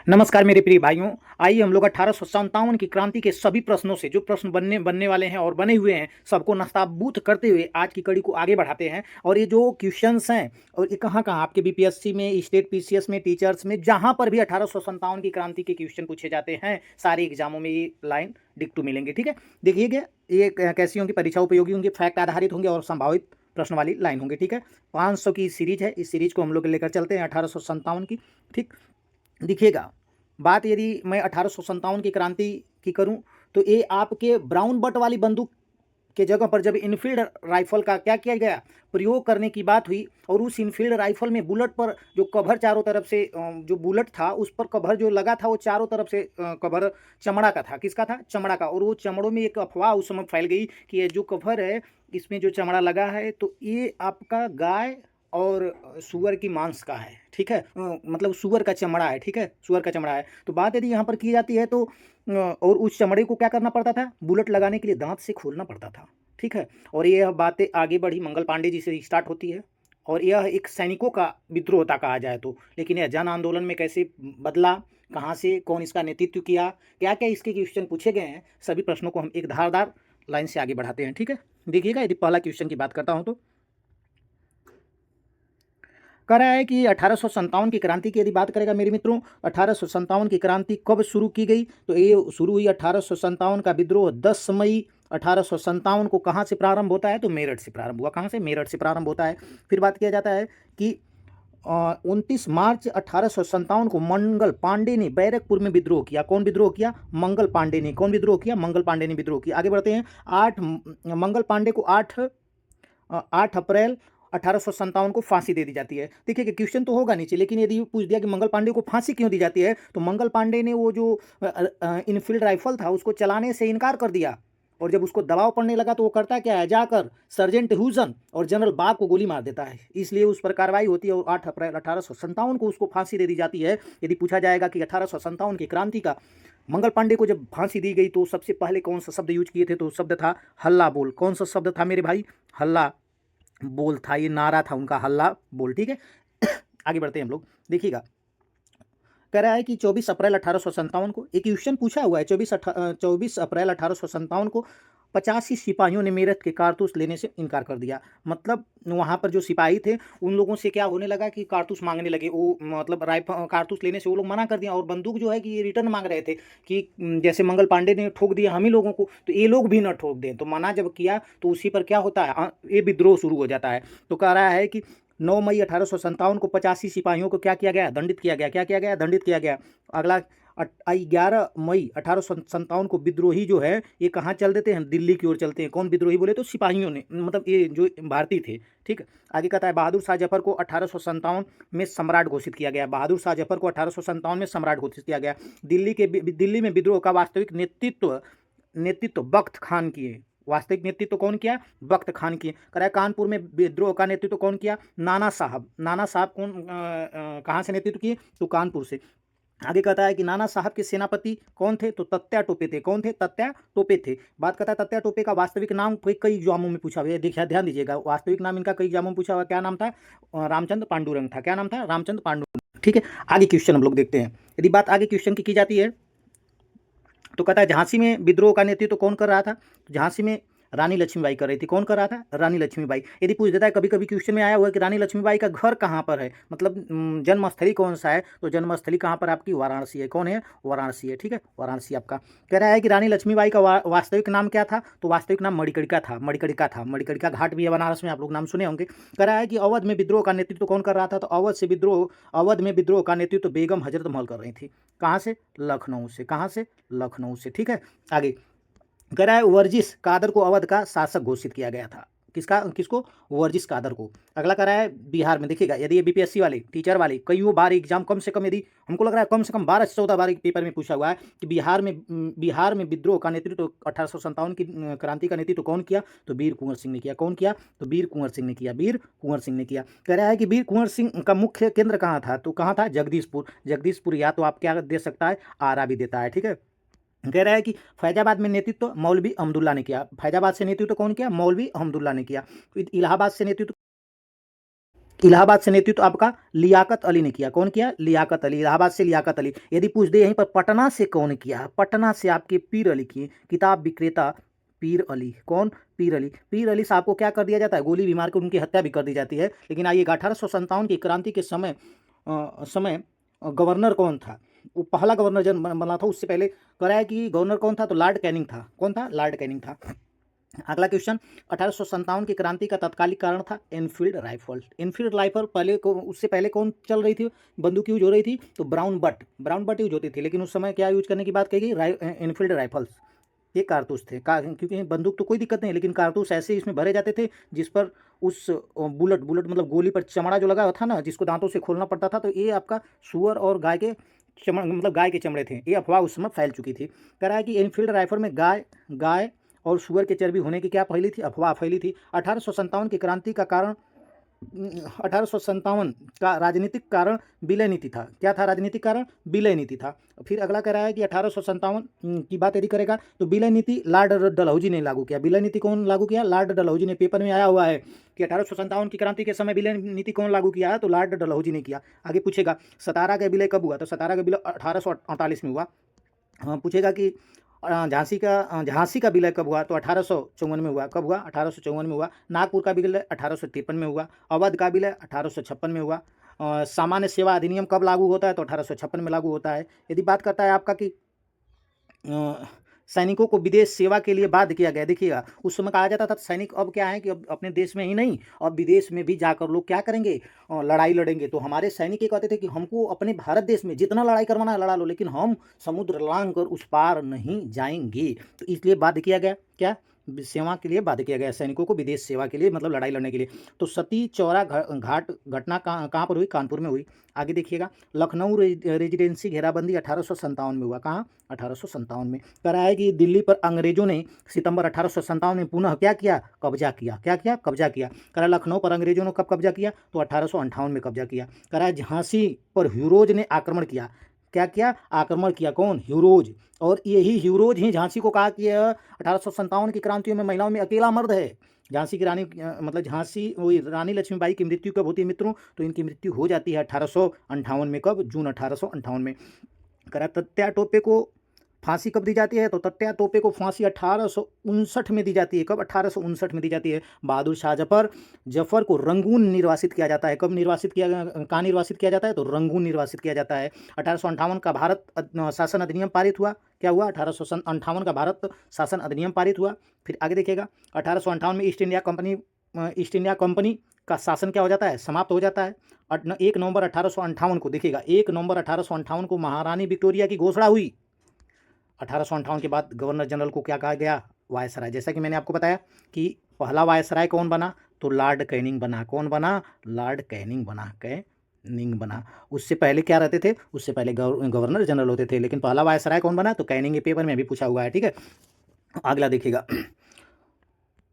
नमस्कार मेरे प्रिय भाइयों। आइए हम लोग 1857 की क्रांति के सभी प्रश्नों से जो प्रश्न बनने बनने वाले हैं और बने हुए हैं सबको नस्ताबूत करते हुए आज की कड़ी को आगे बढ़ाते हैं। और ये जो क्वेश्चंस हैं और ये कहाँ कहाँ आपके बीपीएससी में, स्टेट पीसीएस में, टीचर्स में, जहाँ पर भी 1857 की क्रांति के क्वेश्चन पूछे जाते हैं सारे एग्जामों में ये लाइन डिक्टू मिलेंगे। ठीक है, देखिएगा ये कैसी होंगी, परीक्षा उपयोगी होंगी, फैक्ट आधारित होंगे और संभावित प्रश्न वाली लाइन होंगी। ठीक है, 500 की सीरीज है, इस सीरीज को हम लोग लेकर चलते हैं 1857 की। ठीक, देखिएगा बात यदि मैं 1857 की क्रांति की करूं तो ये आपके ब्राउन बट वाली बंदूक के जगह पर जब इनफील्ड राइफल का क्या किया गया, प्रयोग करने की बात हुई। और उस इनफील्ड राइफल में बुलेट पर जो कवर चारों तरफ से जो बुलेट था उस पर कवर जो लगा था वो चारों तरफ से कवर चमड़ा का था। किसका था? चमड़ा का। और वो चमड़ों में एक अफवाह उस समय फैल गई कि ये जो कवर है इसमें जो चमड़ा लगा है तो ये आपका गाय और सुअर की मांस का है। ठीक है, मतलब सुअर का चमड़ा है। ठीक है, सुअर का चमड़ा है। तो बात यदि यहाँ पर की जाती है तो और उस चमड़े को क्या करना पड़ता था? बुलेट लगाने के लिए दांत से खोलना पड़ता था। ठीक है, और यह बातें आगे बढ़ी, मंगल पांडे जी से स्टार्ट होती है। और यह एक सैनिकों का विद्रोह होता कहा जाए तो, लेकिन यह जन आंदोलन में कैसे बदला, कहाँ से, कौन इसका नेतृत्व किया, क्या क्या इसके क्वेश्चन पूछे गए हैं, सभी प्रश्नों को हम एक धारदार लाइन से आगे बढ़ाते हैं। ठीक है, देखिएगा यदि पहला क्वेश्चन की बात करता हूँ तो कह रहा है कि 1857 की क्रांति की यदि बात करेगा मेरे मित्रों, 1857 की क्रांति कब शुरू की गई? तो ये शुरू हुई 1857 का विद्रोह 10 मई 1857 को। कहाँ से प्रारंभ होता है? तो मेरठ से प्रारंभ हुआ। कहाँ से? मेरठ से प्रारंभ होता है। फिर बात किया जाता है कि 29 मार्च 1857 को मंगल पांडे ने बैरकपुर में विद्रोह किया। कौन विद्रोह किया? मंगल पांडे ने। कौन विद्रोह किया? मंगल पांडे ने विद्रोह किया। आगे बढ़ते हैं। मंगल पांडे को 8 अप्रैल 1857 को फांसी दे दी जाती है। देखिए कि क्वेश्चन तो होगा नीचे, लेकिन यदि पूछ दिया कि मंगल पांडे को फांसी क्यों दी जाती है तो मंगल पांडे ने वो जो इनफील्ड राइफल था उसको चलाने से इनकार कर दिया। और जब उसको दबाव पड़ने लगा तो वो करता क्या है, जाकर सर्जेंट ह्यूजन और जनरल बाग को गोली मार देता है। इसलिए उस पर कार्रवाई होती है और 8 अप्रैल 1857 को उसको फांसी दे दी जाती है। यदि पूछा जाएगा कि 1857 की क्रांति का मंगल पांडे को जब फांसी दी गई तो सबसे पहले कौन सा शब्द यूज किए थे? तो शब्द था हल्ला बोल। कौन सा शब्द था मेरे भाई? हल्ला बोल था। ये नारा था उनका, हल्ला बोल। ठीक है, आगे बढ़ते हैं हम लोग। देखिएगा कह रहा है कि 24 अप्रैल 1857 को एक क्वेश्चन पूछा हुआ है। 24 अप्रैल 1857 को 85 सिपाहियों ने मेरठ के कारतूस लेने से इनकार कर दिया। मतलब वहाँ पर जो सिपाही थे उन लोगों से क्या होने लगा कि कारतूस मांगने लगे। वो मतलब राइफल कारतूस लेने से वो लोग मना कर दिया और बंदूक जो है कि ये रिटर्न मांग रहे थे कि जैसे मंगल पांडे ने ठोक दिया हम ही लोगों को तो ये लोग भी न ठोक दें। तो मना जब किया तो उसी पर क्या होता है, ये विद्रोह शुरू हो जाता है। तो कह रहा है कि 9 मई 1857 को 85 सिपाहियों को क्या किया गया? दंडित किया गया। क्या किया गया? दंडित किया गया। अगला 11 मई 1857 को विद्रोही जो है ये कहाँ चल देते हैं? दिल्ली की ओर चलते हैं। कौन विद्रोही बोले? तो सिपाहियों ने, मतलब ये जो भारतीय थे। ठीक है, आगे कहता है बहादुर शाह जफर को 1857 में सम्राट घोषित किया गया। बहादुर शाह जफर को 1857 में सम्राट घोषित किया गया। दिल्ली में विद्रोह का वास्तविक नेतृत्व बख्त खान किए। वास्तविक नेतृत्व कौन किया? बख्त खान किए। कह कानपुर में विद्रोह का नेतृत्व कौन किया? नाना साहब। नाना साहब कौन कहाँ से नेतृत्व किए? तो कानपुर से। आगे कहता है कि नाना साहब के सेनापति कौन थे? तो तत्या टोपे थे। कौन थे? तत्या टोपे थे। बात करता है तत्या टोपे का वास्तविक नाम कई एग्जामों में पूछा हुआ है। देखिए ध्यान दीजिएगा, वास्तविक नाम इनका कई एग्जामों में पूछा हुआ। क्या नाम था? रामचंद्र पांडुरंग था। क्या नाम था? रामचंद्र पांडुरंग। ठीक है, आगे क्वेश्चन हम लोग देखते हैं। यदि बात आगे क्वेश्चन की जाती है तो कहता है झांसी में विद्रोह का नेतृत्व कौन कर रहा था? तो झांसी में रानी लक्ष्मीबाई कर रही थी। कौन कर रहा था? रानी लक्ष्मीबाई। यदि पूछ देता है, कभी कभी क्वेश्चन में आया हुआ है कि रानी लक्ष्मीबाई का घर कहाँ पर है, मतलब जन्मस्थली कौन सा है, तो जन्मस्थली कहाँ पर आपकी? वाराणसी है। कौन है? वाराणसी है। ठीक है, वाराणसी आपका। कह रहा है कि रानी लक्ष्मीबाई का वास्तविक नाम क्या था? तो वास्तविक नाम मणिकर्णिका था। मणिकर्णिका था। मणिकर्णिका घाट भी है बनारस में, आप लोग नाम सुने होंगे। कह रहा है कि अवध में विद्रोह का नेतृत्व कौन कर रहा था? तो अवध में विद्रोह का नेतृत्व बेगम हजरत महल कर रही थी। कहाँ से? लखनऊ से। कहाँ से? लखनऊ से। ठीक है, आगे कह रहा है वर्जिश कादर को अवध का शासक घोषित किया गया था। किसको? वर्जिश कादर को। अगला कह रहा है बिहार में। देखिएगा यदि ये बीपीएससी वाले, टीचर वाले, कईयों बार एग्जाम कम से कम, यदि हमको लग रहा है कम से कम 12 से 14 बार पेपर में पूछा हुआ है कि बिहार में विद्रोह का नेतृत्व 1857 की क्रांति का नेतृत्व कौन किया? तो वीर कुंवर सिंह ने किया। कौन किया? तो वीर कुंवर सिंह ने किया। वीर कुंवर सिंह ने किया। कह रहा है कि वीर कुंवर सिंह का मुख्य केंद्र कहाँ था? तो कहाँ था? जगदीशपुर। जगदीशपुर या तो आप क्या दे सकता है? आरा भी देता है। ठीक है, कह रहा है कि फैजाबाद में नेतृत्व मौलवी अहमदुल्ला ने किया। फैजाबाद से नेतृत्व कौन किया? मौलवी अहमदुल्ला ने किया। इलाहाबाद से नेतृत्व इलाहाबाद से नेतृत्व आपका लियाकत अली ने किया। कौन किया? लियाकत अली। इलाहाबाद से लियाकत अली। यदि पूछ दे यहीं पर पटना से कौन किया, पटना से आपके पीर अली किए। किताब विक्रेता पीर अली। कौन? पीर अली। पीर अली साहब को क्या कर दिया जाता है? गोली भी मार के उनकी हत्या भी कर दी जाती है। लेकिन आइएगा 1857 की क्रांति के समय गवर्नर कौन था? वो पहला गवर्नर जन बना था। उससे पहले कराया कि गवर्नर कौन था? तो लॉर्ड कैनिंग था। कौन था? लॉर्ड कैनिंग था। अगला क्वेश्चन, 1857 की क्रांति का तत्कालिक कारण था एनफील्ड राइफल। एनफील्ड राइफल पहले को, उससे पहले कौन चल रही थी? बंदूक यूज हो रही थी, तो ब्राउन बट यूज होती थी। लेकिन उस समय क्या यूज करने की बात कही गई? Enfield rifles. ये कारतूस थे क्योंकि बंदूक तो कोई दिक्कत नहीं, लेकिन कारतूस ऐसे इसमें भरे जाते थे जिस पर उस बुलेट मतलब गोली पर चमड़ा जो लगा हुआ था ना, जिसको दांतों से खोलना पड़ता था। तो ये आपका सुअर और गाय के मतलब गाय के चमड़े थे। ये अफवाह उस समय फैल चुकी थी। कह रहा है कि एनफील्ड राइफल में गाय और सुअर के चर्बी होने की क्या फैली थी? अफवाह फैली थी। 1857 की क्रांति का कारण 1857 का राजनीतिक कारण विलय नीति था। क्या था राजनीतिक कारण? विलय नीति था। फिर अगला कह रहा है कि 1857 की बात यदि करेगा तो विलय नीति लॉर्ड डलहौजी ने लागू किया। विलय नीति कौन लागू किया? लॉर्ड डलहौजी ने। पेपर में आया हुआ है कि 1857 की क्रांति के समय विलय नीति कौन लागू किया है? तो लॉर्ड डलहौजी ने किया। आगे पूछेगा सतारा का विलय कब हुआ? तो सतारा का विलय 1848 में हुआ। पूछेगा कि झांसी का विलय कब हुआ? तो 1854 में हुआ। कब हुआ? 1854 में हुआ। नागपुर का विलय 1853 में हुआ। अवध का विलय 1856 में हुआ। सामान्य सेवा अधिनियम कब लागू होता है? तो 1856 में लागू होता है। यदि बात करता है आपका कि सैनिकों को विदेश सेवा के लिए बाध्य किया गया, देखिएगा उस समय कहा जाता था सैनिक अब क्या है कि अब अपने देश में ही नहीं, अब विदेश में भी जाकर लोग क्या करेंगे? लड़ाई लड़ेंगे। तो हमारे सैनिक ये कहते थे कि हमको अपने भारत देश में जितना लड़ाई करवाना है लड़ा लो, लेकिन हम समुद्र लांघ कर उस पार नहीं जाएंगे। तो इसलिए बाध्य किया गया। क्या? सेवा के लिए बाध्य किया गया सैनिकों को, विदेश सेवा के लिए मतलब लड़ाई लड़ने के लिए। तो सती चौरा घाट घटना कहाँ पर हुई? कानपुर में हुई। आगे देखिएगा, लखनऊ रेजिडेंसी घेराबंदी 1857 में हुआ। कहाँ? 1857 में। कह रहा है कि दिल्ली पर अंग्रेजों ने सितंबर 1857 में पुनः क्या किया? कब्जा किया। क्या किया? कब्जा किया। कह रहा है लखनऊ पर अंग्रेजों ने कब कब्जा किया? तो 1858 में कब्जा किया। कह रहा है झांसी पर ह्यूरोज ने आक्रमण किया। क्या किया? आक्रमण किया। कौन? ह्यूरोज। और यही ह्यूरोज ही झांसी को कहा कि 1857 की क्रांतियों में महिलाओं में अकेला मर्द है। झांसी की रानी मतलब झांसी वही रानी लक्ष्मीबाई की मृत्यु कब होती है मित्रों? तो इनकी मृत्यु हो जाती है 1858 में। कब? जून 1858 में। करा तत्या टोपे को फांसी कब दी जाती है? तो तत्या टोपे को फांसी 1859 में दी जाती है। कब? 1859 में दी जाती है। बहादुर शाह जफर को रंगून निर्वासित किया जाता है। कब निर्वासित किया? कहाँ निर्वासित किया जाता है? तो रंगून निर्वासित किया जाता है। 1858 का भारत शासन अधिनियम पारित हुआ। क्या हुआ? 1858 का भारत शासन अधिनियम पारित हुआ। फिर आगे देखिएगा, 1858 में ईस्ट इंडिया कंपनी का शासन क्या हो जाता है? समाप्त हो जाता है। 1 नवंबर 1858 को देखिएगा, 1 नवंबर 1858 को महारानी विक्टोरिया की घोषणा हुई। 1858 के बाद गवर्नर जनरल को क्या कहा गया? वायसराय। जैसा कि मैंने आपको बताया कि पहला वायसराय कौन बना? तो लॉर्ड कैनिंग बना। कौन बना? लॉर्ड कैनिंग बना। उससे पहले क्या रहते थे? उससे पहले गवर्नर जनरल होते थे। लेकिन पहला वायसराय कौन बना? तो कैनिंग। ये पेपर में भी पूछा हुआ है। ठीक है, अगला देखिएगा,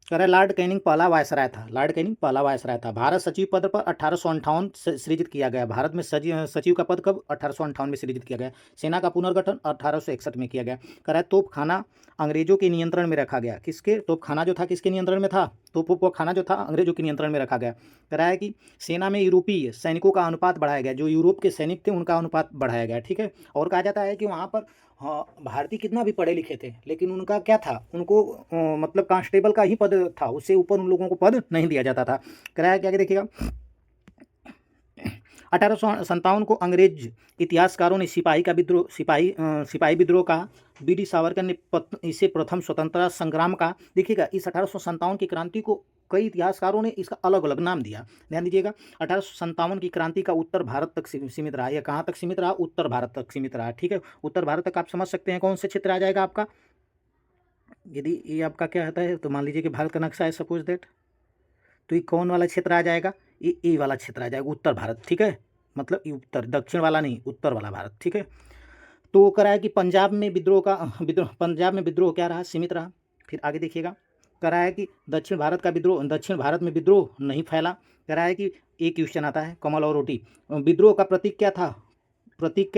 कह रहा है लॉर्ड कैनिंग पहला वायसराय था। लॉर्ड कैनिंग पहला वायसराय था। भारत सचिव पद पर 1858 सृजित किया गया। भारत में सचिव का पद कब? 1858 में सृजित किया गया। सेना का पुनर्गठन 1861 में किया गया। कह रहा है तोपखाना अंग्रेजों के नियंत्रण में रखा गया। किसके? तोपखाना जो था किसके नियंत्रण में था? तोपखाना जो था अंग्रेजों के नियंत्रण में रखा गया। कह रहा है कि सेना में यूरोपीय सैनिकों का अनुपात बढ़ाया गया। जो यूरोप के सैनिक थे उनका अनुपात बढ़ाया गया। ठीक है, और कहा जाता है कि वहाँ पर हाँ भारतीय कितना भी पढ़े लिखे थे, लेकिन उनका क्या था? उनको मतलब कांस्टेबल का ही पद था, उससे ऊपर उन लोगों को पद नहीं दिया जाता था। कराया क्या? देखिएगा, 1857 को अंग्रेज इतिहासकारों ने सिपाही विद्रोह का, बीडी सावरकर ने इसे प्रथम स्वतंत्रता संग्राम का। देखिएगा, इस 1857 की क्रांति को कई इतिहासकारों ने इसका अलग अलग नाम दिया। ध्यान दीजिएगा, 1857 की क्रांति का उत्तर भारत तक सीमित रहा। यह कहाँ तक सीमित रहा? उत्तर भारत तक सीमित रहा। ठीक है, उत्तर भारत तक आप समझ सकते हैं कौन से क्षेत्र आ जाएगा आपका। यदि ये आपका क्या होता है तो मान लीजिए कि भारत का नक्शा है, सपोज दैट, तो ये कौन वाला क्षेत्र आ जाएगा? ये वाला क्षेत्र आ जाएगा, उत्तर भारत। ठीक है, मतलब ये उत्तर, दक्षिण वाला नहीं, उत्तर वाला भारत। ठीक है, तो कह रहा है कि पंजाब में विद्रोह क्या रहा? सीमित रहा। फिर आगे देखिएगा, कह रहा है कि दक्षिण भारत में विद्रोह नहीं फैला। कह रहा है कि एक क्वेश्चन आता है, कमल और रोटी, विद्रोह का प्रतीक क्या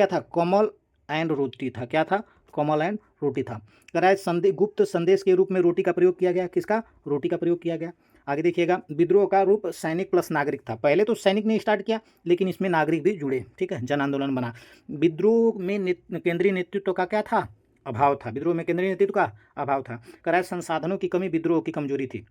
था? कमल एंड रोटी था। क्या था? कमल एंड रोटी था। कह रहा है गुप्त संदेश के रूप में रोटी का प्रयोग किया गया। किसका? रोटी का प्रयोग किया गया। आगे देखिएगा, विद्रोह का रूप सैनिक प्लस नागरिक था। पहले तो सैनिक ने स्टार्ट किया, लेकिन इसमें नागरिक भी जुड़े, ठीक है, जन आंदोलन बना। विद्रोह में केंद्रीय नेतृत्व का क्या था? अभाव था। विद्रोह में केंद्रीय नेतृत्व का अभाव था। कराए संसाधनों की कमी विद्रोह की कमजोरी थी।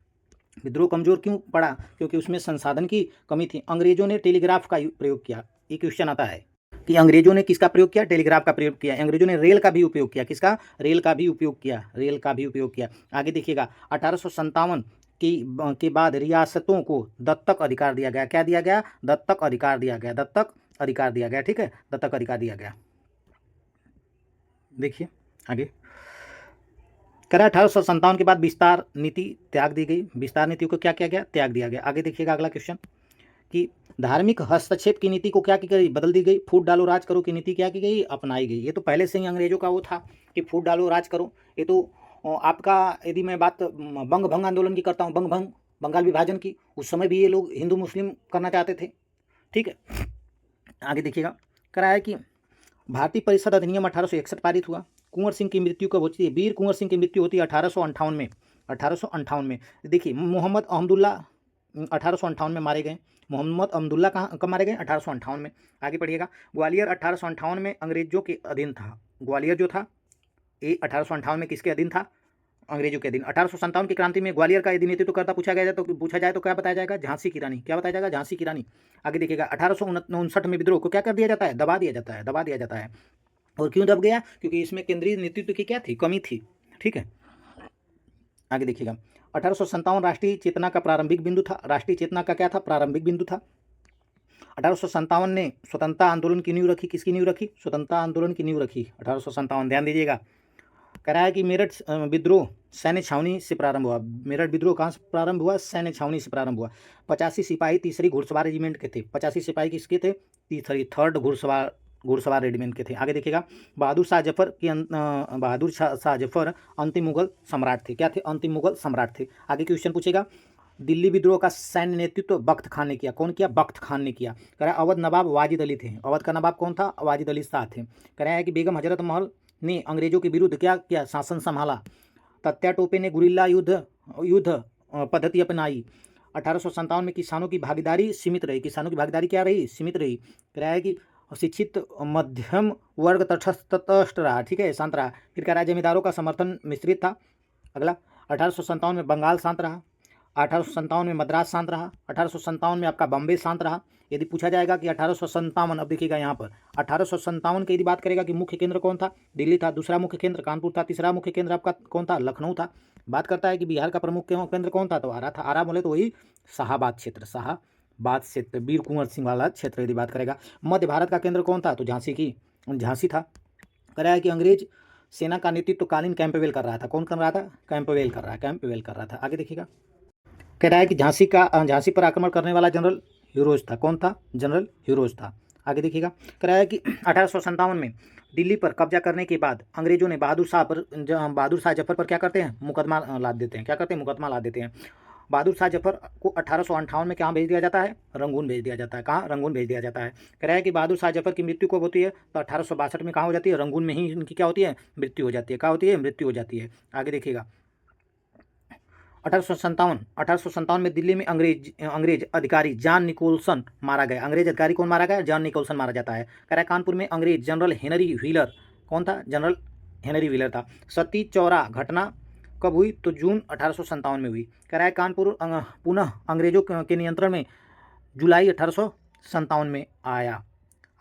विद्रोह कमजोर क्यों पड़ा? क्योंकि उसमें संसाधन की कमी थी। अंग्रेजों ने टेलीग्राफ का प्रयोग किया। ये क्वेश्चन आता है कि अंग्रेजों ने किसका प्रयोग किया? टेलीग्राफ का प्रयोग किया। अंग्रेजों ने रेल का भी उपयोग किया। किसका? रेल का भी उपयोग किया। रेल का भी उपयोग किया। आगे देखिएगा, 1857 के बाद रियासतों को दत्तक अधिकार दिया गया। क्या दिया गया? दत्तक अधिकार दिया गया। दत्तक अधिकार दिया गया, ठीक है, दत्तक अधिकार दिया गया। देखिए आगे, करा 1857 के बाद विस्तार नीति त्याग दी गई। विस्तार नीति को क्या किया गया? त्याग दिया गया। आगे देखिएगा अगला क्वेश्चन कि धार्मिक हस्तक्षेप की नीति को क्या की गई? बदल दी गई। फूट डालो राज करो की नीति क्या की गई? अपनाई गई। ये तो पहले से ही अंग्रेजों का वो था कि फूट डालो राज करो। ये तो आपका, यदि मैं बात बंग भंग आंदोलन की करता हूँ, बंग भंग बंगाल विभाजन की, उस समय भी ये लोग हिंदू मुस्लिम करना चाहते थे, ठीक है। आगे देखिएगा, कराया कि भारतीय परिषद अधिनियम 1861 पारित हुआ। कुंवर सिंह की मृत्यु कब होती है? वीर कुंवर सिंह की मृत्यु होती है 1858 में। 1858 में। देखिए, मोहम्मद अहमदुल्ला 1858 में मारे गए। मोहम्मद अहमदुल्ला कहाँ कब मारे गए? 1858 में। आगे पढ़िएगा, ग्वालियर 1858 में अंग्रेजों के अधीन था। ग्वालियर जो था ये 1858 में किसके अधीन था? अंग्रेजों के अधीन। 1857 की क्रांति में ग्वालियर का यदि नेतृत्व करता पूछा जाए तो क्या बताया जाएगा? झांसी की रानी। क्या बताया जाएगा? झांसी की रानी। आगे देखिएगा, 1859 में विद्रोह को क्या कर दिया जाता है? दबा दिया जाता है। दबा दिया जाता है। और क्यों दब गया? क्योंकि इसमें केंद्रीय नेतृत्व की क्या थी? कमी थी, ठीक है। आगे देखिएगा, 1857 राष्ट्रीय चेतना का प्रारंभिक बिंदु था। राष्ट्रीय चेतना का क्या था? प्रारंभिक बिंदु था। 1857 ने स्वतंत्रता आंदोलन की नींव रखी। किसकी नींव रखी? स्वतंत्रता आंदोलन की नींव रखी 1857। ध्यान दीजिएगा, कराया कि मेरठ विद्रोह सैन्य छावनी से प्रारंभ हुआ। मेरठ विद्रोह कहाँ से प्रारंभ हुआ? सैन्य छावनी से प्रारंभ हुआ। 85 सिपाही तीसरी घुड़सवार रेजिमेंट के थे। 85 सिपाही किसके थे? थर्ड घुड़सवार रेजिमेंट के थे। आगे देखिएगा, बहादुर शाह जफर अंतिम मुगल सम्राट थे। क्या थे? अंतिम मुगल सम्राट थे। आगे क्वेश्चन पूछेगा, दिल्ली विद्रोह का सैन्य नेतृत्व बख्त खान ने किया। कौन किया? बख्त खान ने किया। कराया अवध नवाब वाजिद अली थे। अवध का नवाब कौन था? वाजिद अली शाह थे। कराया कि बेगम हजरत महल ने अंग्रेजों के विरुद्ध क्या किया? शासन संभाला। तत्या टोपे ने गुरिल्ला युद्ध पद्धति अपनाई। 1857 में किसानों की भागीदारी सीमित रही। किसानों की भागीदारी क्या रही? सीमित रही। कराया कि शिक्षित मध्यम वर्ग तटस्थ रहा, ठीक है, शांत रहा। फिर कराया जमींदारों का समर्थन मिश्रित था। अगला, 1857 में बंगाल शांत रहा। 1857 में मद्रास शांत रहा। 1857 में आपका बॉम्बे शांत रहा। यदि पूछा जाएगा कि 1857, अब देखिएगा यहाँ पर 1857 की यदि बात करेगा कि मुख्य केंद्र कौन था? दिल्ली था। दूसरा मुख्य केंद्र कानपुर था। तीसरा मुख्य केंद्र आपका कौन था? लखनऊ था। बात करता है कि बिहार का प्रमुख केंद्र कौन था? तो आरा था। आरा बोले तो वही शाहाबाद क्षेत्र, वीर कुंवर सिंह वाला क्षेत्र यदि बात करेगा। मध्य भारत का केंद्र कौन था? तो झांसी था। कराया कि अंग्रेज सेना का नेतृत्व कालीन कैंपबेल कर रहा था। कौन कर रहा था? कैंपबेल कर रहा था। आगे देखिएगा, कह रहा है कि झांसी पर आक्रमण करने वाला जनरल ह्यूरोज था। कौन था? जनरल ह्यूरोज था। आगे देखिएगा, कह रहा है कि 1857 में दिल्ली पर कब्जा करने के बाद अंग्रेजों ने बहादुर शाह जफर पर क्या करते हैं? मुकदमा लाद देते हैं। क्या करते हैं? मुकदमा लाद देते हैं। बहादुर शाह जफर को 1858 में कहाँ भेज दिया जाता है? रंगून भेज दिया जाता है। कहाँ? रंगून भेज दिया जाता है। कह रहा है कि बहादुर शाह जफर की मृत्यु कब होती है? तो 1862 में कहाँ हो जाती है? रंगून में ही इनकी क्या होती है? मृत्यु हो जाती है। क्या होती है? मृत्यु हो जाती है। आगे देखिएगा, 1857 में दिल्ली में अंग्रेज अधिकारी जॉन निकोलसन मारा गया। अंग्रेज अधिकारी कौन मारा गया? जॉन निकोलसन मारा जाता है। कह रहा है कानपुर में अंग्रेज जनरल हेनरी व्हीलर, कौन था? जनरल हेनरी व्हीलर था। सती चौरा घटना कब हुई? तो जून 1857 में हुई। कह रहा है कानपुर पुनः अंग्रेजों के नियंत्रण में जुलाई 1857 में आया।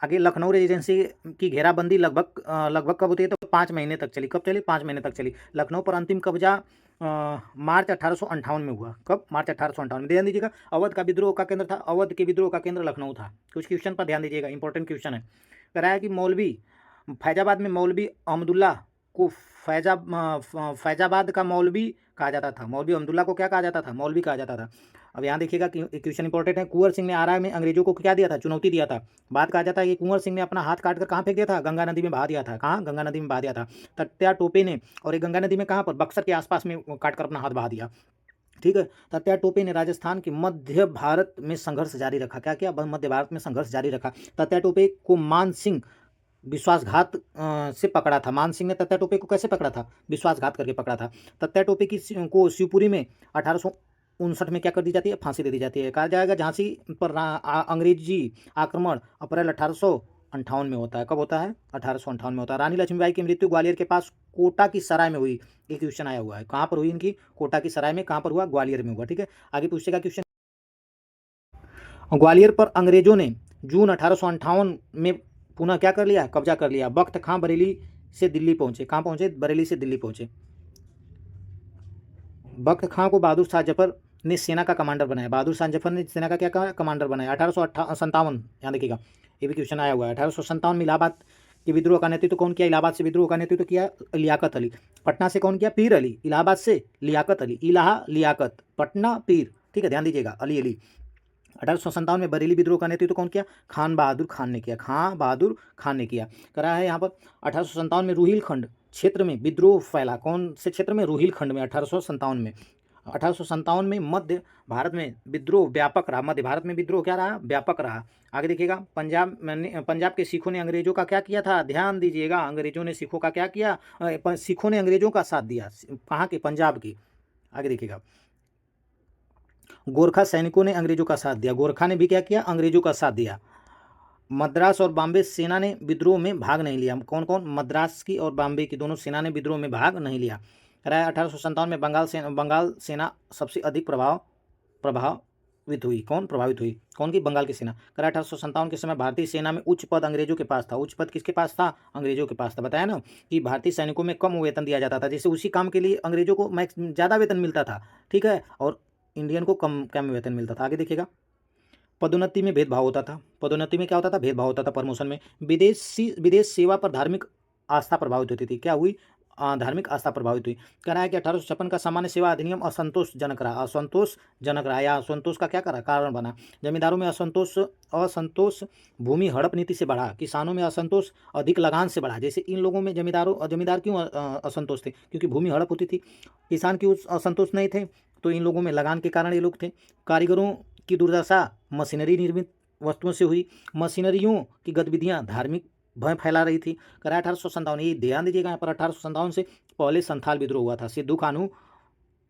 आगे, लखनऊ रेजिडेंसी की घेराबंदी लगभग कब होती है? तो 5 महीने तक चली। कब चली? 5 महीने तक चली। लखनऊ पर अंतिम कब्जा मार्च 1858 में हुआ। कब? मार्च 1858 में। ध्यान दीजिएगा, अवध का विद्रोह का केंद्र था। अवध के विद्रोह का केंद्र लखनऊ था। कुछ क्वेश्चन पर ध्यान दीजिएगा, इंपॉर्टेंट क्वेश्चन है। कह रहा है कि फैजाबाद में मौलवी अहमदुल्ला को फैजाबाद का मौलवी कहा जाता था। मौलवी अहमदुल्ला को क्या कहा जाता था? मौलवी कहा जाता था। अब यहाँ देखिएगा कि क्वेश्चन इंपॉर्टेंट है। कुंवर सिंह ने आरा में अंग्रेजों को क्या दिया था? चुनौती दिया था। बात कहा जाता है कि कुंवर सिंह ने अपना हाथ काटकर कहाँ फेंक दिया था? गंगा नदी में बहा दिया था। कहाँ? गंगा नदी में बहा दिया था। तत्या टोपे ने, और ये गंगा नदी में कहाँ पर? बक्सर के आसपास में काटकर अपना हाथ बहा दिया, ठीक है। तत्या टोपे ने राजस्थान के मध्य भारत में संघर्ष जारी रखा। क्या किया? मध्य भारत में संघर्ष जारी रखा। तत्या टोपे को मान सिंह विश्वासघात से पकड़ा था। मान सिंह ने तत्या टोपे को कैसे पकड़ा था? विश्वासघात करके पकड़ा था। तत्या टोपे को शिवपुरी में 1959 में क्या कर दी जाती है, फांसी दे दी जाती है। कहा जाएगा झांसी पर अंग्रेजी आक्रमण अप्रैल 1858 में होता है। कब होता है, 1858 में होता है। रानी लक्ष्मीबाई की मृत्यु ग्वालियर के पास कोटा की सराय में हुई। एक क्वेश्चन आया हुआ है, कहाँ पर हुई इनकी, कोटा की सराय में। कहाँ पर हुआ, ग्वालियर में हुआ। ठीक है, आगे पूछेगा क्वेश्चन। ग्वालियर पर अंग्रेजों ने जून 1858 में पुनः क्या कर लिया, कब्जा कर लिया। बख्त खां बरेली से दिल्ली पहुंचे। कहाँ पहुंचे, बरेली से दिल्ली पहुंचे। बख्त खां को बहादुर शाह जफर ने सेना का कमांडर बनाया। बहादुर शाह जफर ने सेना का क्या कहा, कमांडर बनाया। 1857, यहाँ देखिएगा, ये भी क्वेश्चन आया हुआ है। 1857 में इलाहाबाद के विद्रोह का नेतृत्व कौन किया, इलाहाबाद से विद्रोह का नेतृत्व किया लियाकत अली। पटना से कौन किया, पीर अली। इलाहाबाद से लियाकत अली, इलाहा लियाकत, पटना पीर। ठीक है, ध्यान दीजिएगा, अली अली। 1857 में बरेली विद्रोह का नेतृत्व कौन किया, खान बहादुर खान ने किया। खान बहादुर खान ने किया, करा है यहाँ पर। 1857 में रुहिलखंड क्षेत्र में विद्रोह फैला। कौन से क्षेत्र में, रुहिलखंड में, 1857 में। 1857 में मध्य भारत में विद्रोह व्यापक रहा। मध्य भारत में विद्रोह क्या रहा, व्यापक रहा। आगे देखिएगा, पंजाब के सिखों ने अंग्रेजों का क्या किया था, ध्यान दीजिएगा, अंग्रेजों ने सिखों का क्या किया, सिखों ने अंग्रेजों का साथ दिया। कहाँ के, पंजाब की। आगे देखिएगा, गोरखा सैनिकों ने अंग्रेजों का साथ दिया। गोरखा ने भी क्या किया, अंग्रेजों का साथ दिया। मद्रास और बॉम्बे सेना ने विद्रोह में भाग नहीं लिया। कौन कौन, मद्रास की और बॉम्बे की दोनों सेना ने विद्रोह में भाग नहीं लिया। रहा 1857 में बंगाल सेना सबसे अधिक प्रभावित हुई। कौन प्रभावित हुई, कौन की, बंगाल की सेना। करा 1857 के समय भारतीय सेना में उच्च पद अंग्रेजों के पास था। उच्च पद किसके पास था, अंग्रेजों के पास था। बताया ना कि भारतीय सैनिकों में कम वेतन दिया जाता था, जैसे उसी काम के लिए अंग्रेजों को ज़्यादा वेतन मिलता था। ठीक है, और इंडियन को कम कम वेतन मिलता था। आगे देखिएगा, पदोन्नति में भेदभाव होता था। पदोन्नति में क्या होता था, भेदभाव होता था। प्रमोशन में विदेश सेवा पर धार्मिक आस्था प्रभावित होती थी। क्या हुई, धार्मिक आस्था प्रभावित हुई। कह रहा है कि 1856 का सामान्य सेवा अधिनियम असंतोषजनक रहा या असंतोष का क्या करा, कारण बना। जमींदारों में असंतोष भूमि हड़प नीति से बढ़ा। किसानों में असंतोष अधिक लगान से बढ़ा। जैसे इन लोगों में जमींदार क्यों असंतोष थे, क्योंकि भूमि हड़प होती थी। किसान क्यों असंतोष नहीं थे, तो इन लोगों में लगान के कारण ये लोग थे। कारीगरों की दुर्दशा मशीनरी निर्मित वस्तुओं से हुई। मशीनरियों की गतिविधियां धार्मिक भय फैला रही थी। करा 1857, ये ध्यान दीजिएगा यहाँ पर, 1857 से पहले संथाल विद्रोह हुआ था। सिद्धू कानू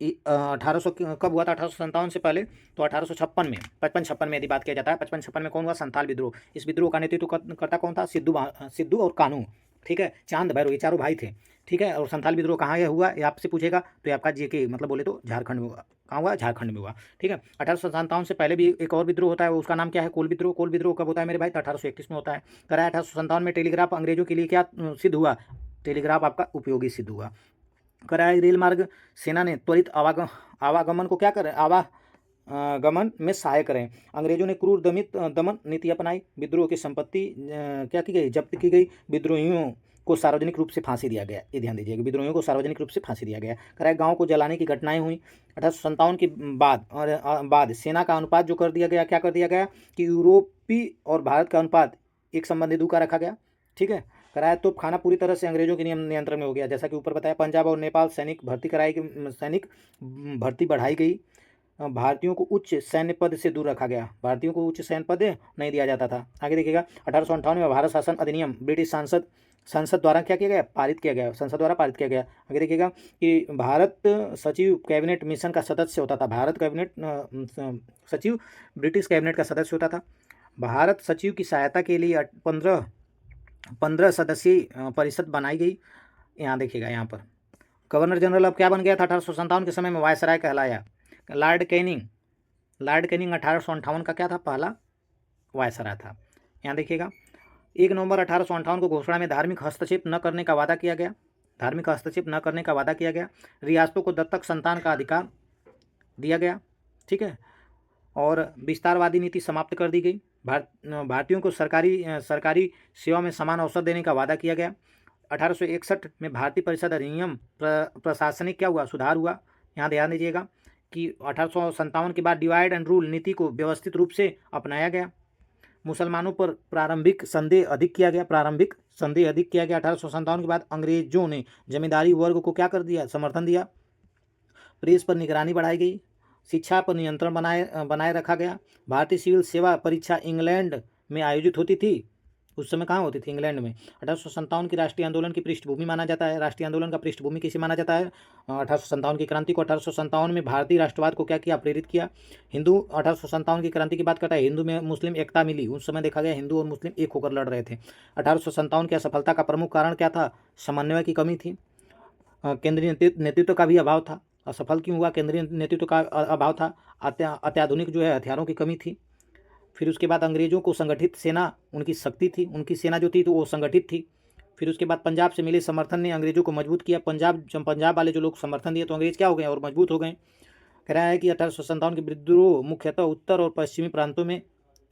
1800 कब हुआ था, 1857 से पहले, तो 1856 में, 55-56 में यदि बात किया जाता है, 55-56 में कौन हुआ, संथाल विद्रोह। इस विद्रोह का नेतृत्व करता कौन था, सिद्धू और कानू। ठीक है, चांद भैरव, ये चारों भाई थे। ठीक है, और संथाल विद्रोह कहाँ यह हुआ, ये आपसे पूछेगा, तो ये आपका जीके मतलब बोले तो झारखंड में हुआ। कहाँ हुआ, झारखंड में हुआ। ठीक है, 1857 से पहले भी एक और विद्रोह होता है, उसका नाम क्या है, कोल विद्रोह। कोल विद्रोह कब होता है मेरे भाई, तो 1831 में होता है। करा 1857 में टेलीग्राफ अंग्रेजों के लिए क्या सिद्ध हुआ, टेलीग्राफ आपका उपयोगी सिद्ध हुआ। कराया रेल मार्ग सेना ने त्वरित आवागमन को क्या करें, आवागमन में सहाय करें। अंग्रेजों ने क्रूर दमन नीति अपनाई। विद्रोह की संपत्ति क्या की गई, जब्त की गई। विद्रोहियों को सार्वजनिक रूप से फांसी दिया गया। ये ध्यान दीजिएगा, विद्रोहियों को सार्वजनिक रूप से फांसी दिया गया। कराया गाँव को जलाने की घटनाएं हुई। 1857 के बाद सेना का अनुपात जो कर दिया गया, क्या कर दिया गया कि यूरोपी और भारत का अनुपात 1:2 का रखा गया। ठीक है, कराया तोप खाना पूरी तरह से अंग्रेजों के नियंत्रण में हो गया। जैसा कि ऊपर बताया, पंजाब और नेपाल सैनिक भर्ती बढ़ाई गई। भारतीयों को उच्च सैन्य पद से दूर रखा गया। भारतीयों को उच्च सैन्य पद नहीं दिया जाता था। आगे देखिएगा, 1858 में भारत शासन अधिनियम ब्रिटिश संसद द्वारा क्या किया गया, पारित किया गया। संसद द्वारा पारित किया गया। आगे देखिएगा कि भारत सचिव कैबिनेट मिशन का सदस्य होता था। भारत कैबिनेट सचिव ब्रिटिश कैबिनेट का सदस्य होता था। भारत सचिव की सहायता के लिए 15 सदस्यीय परिषद बनाई गई। यहाँ देखिएगा, यहाँ पर गवर्नर जनरल अब क्या बन गया था, 1857 के समय में वायसराय कहलाया। लॉर्ड कैनिंग 1858 का क्या था, पहला वायसराय था। यहाँ देखिएगा, 1 नवंबर 1858 को घोषणा में धार्मिक हस्तक्षेप न करने का वादा किया गया। रियासतों को दत्तक संतान का अधिकार दिया गया। ठीक है, और विस्तारवादी नीति समाप्त कर दी गई। भारतीयों को सरकारी सेवा में समान अवसर देने का वादा किया गया। 1861 में भारतीय परिषद अधिनियम प्रशासनिक क्या हुआ, सुधार हुआ। यहाँ ध्यान दीजिएगा कि 1857 के बाद डिवाइड एंड रूल नीति को व्यवस्थित रूप से अपनाया गया। मुसलमानों पर प्रारंभिक संदेह अधिक किया गया। 1857 के बाद अंग्रेजों ने जमींदारी वर्ग को क्या कर दिया, समर्थन दिया। प्रेस पर निगरानी बढ़ाई गई। शिक्षा पर नियंत्रण बनाए रखा गया। भारतीय सिविल सेवा परीक्षा इंग्लैंड में आयोजित होती थी। उस समय कहाँ होती थी? इंग्लैंड में। 1857 की राष्ट्रीय आंदोलन की पृष्ठभूमि माना जाता है। राष्ट्रीय आंदोलन का पृष्ठभूमि किसे माना जाता है? 1857 की क्रांति को। 1857 में भारतीय राष्ट्रवाद को क्या किया? प्रेरित किया। हिंदू 1857 की क्रांति की बात करता है, हिंदू में मुस्लिम एकता मिली। उस समय देखा गया हिंदू और मुस्लिम एक होकर लड़ रहे थे। 1857 की असफलता का प्रमुख कारण क्या था? समन्वय की कमी थी। केंद्रीय नेतृत्व का भी अभाव था। असफल क्यों हुआ? केंद्रीय नेतृत्व का अभाव था। अत्याधुनिक जो है हथियारों की कमी थी। फिर उसके बाद अंग्रेजों को संगठित सेना उनकी शक्ति थी, उनकी सेना जो थी तो वो संगठित थी। फिर उसके बाद पंजाब से मिले समर्थन ने अंग्रेजों को मजबूत किया। पंजाब वाले जो लोग समर्थन दिए तो अंग्रेज क्या हो गए? और मजबूत हो गए। कह रहा है कि 1857 के विद्रोह मुख्यतः उत्तर और पश्चिमी प्रांतों में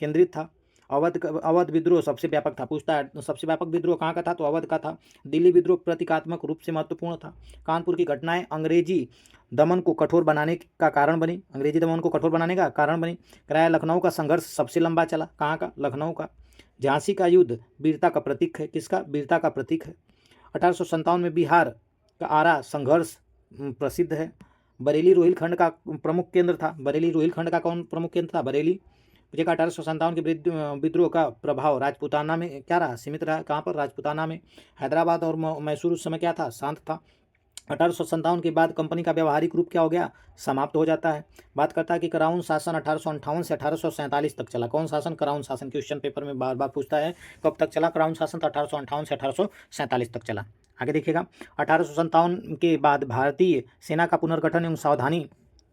केंद्रित था। अवध विद्रोह सबसे व्यापक था। पूछता है सबसे व्यापक विद्रोह कहाँ का था? तो अवध का था। दिल्ली विद्रोह प्रतीकात्मक रूप से महत्वपूर्ण था। कानपुर की घटनाएं अंग्रेजी दमन को कठोर बनाने का कारण बनी। अंग्रेजी दमन को कठोर बनाने का कारण बनी। कराया लखनऊ का संघर्ष सबसे लंबा चला। कहाँ का? लखनऊ का। झांसी का युद्ध वीरता का प्रतीक है। किसका? वीरता का प्रतीक है। 1857 में बिहार का आरा संघर्ष प्रसिद्ध है। बरेली रोहिलखंड का प्रमुख केंद्र था। बरेली रोहिलखंड का कौन प्रमुख केंद्र था? बरेली। मुझे 1857 के विद्रोह का प्रभाव राजपूताना में क्या रहा? सीमित रहा। कहाँ पर? राजपूताना में। हैदराबाद और मैसूर उस समय क्या था? शांत था। 1857 के बाद कंपनी का व्यवहारिक रूप क्या हो गया? समाप्त हो जाता है। बात करता है कि क्राउन शासन 1858 से 1847 तक चला। कौन शासन? क्राउन शासन। क्वेश्चन पेपर में बार बार पूछता है कब तक चला क्राउन शासन? तो 1858 से 1847 तक चला। आगे देखिएगा 1857 के बाद भारतीय सेना का पुनर्गठन एवं सावधानी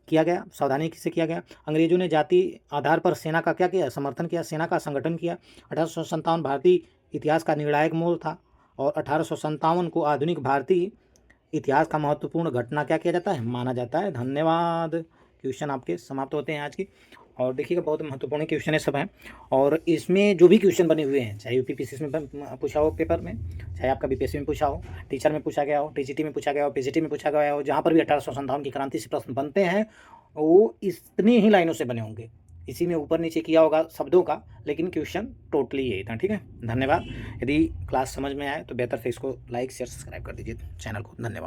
किया गया। सावधानी किससे किया गया? अंग्रेजों ने जाति आधार पर सेना का क्या किया? समर्थन किया, सेना का संगठन किया। 1857 भारतीय इतिहास का निर्णायक मोड़ था और 1857 को आधुनिक भारतीय इतिहास का महत्वपूर्ण घटना क्या किया जाता है? माना जाता है। धन्यवाद। क्वेश्चन आपके समाप्त होते हैं आज की। और देखिएगा बहुत महत्वपूर्ण क्वेश्चन है सब हैं। और इसमें जो भी क्वेश्चन बने हुए हैं, चाहे यूपीपीसीएस में पूछा हो पेपर में, चाहे आपका बीपीएससी में पूछा हो, टीचर में पूछा गया हो, टीजीटी में पूछा गया हो, पीजीटी में पूछा गया हो, जहाँ पर भी 1857 की क्रांति से प्रश्न बनते हैं वो इतनी ही लाइनों से बने होंगे। इसी में ऊपर नीचे किया होगा शब्दों का, लेकिन क्वेश्चन टोटली यही था। ठीक है, धन्यवाद। यदि क्लास समझ में आए तो बेहतर से इसको लाइक शेयर सब्सक्राइब कर दीजिए चैनल को। धन्यवाद।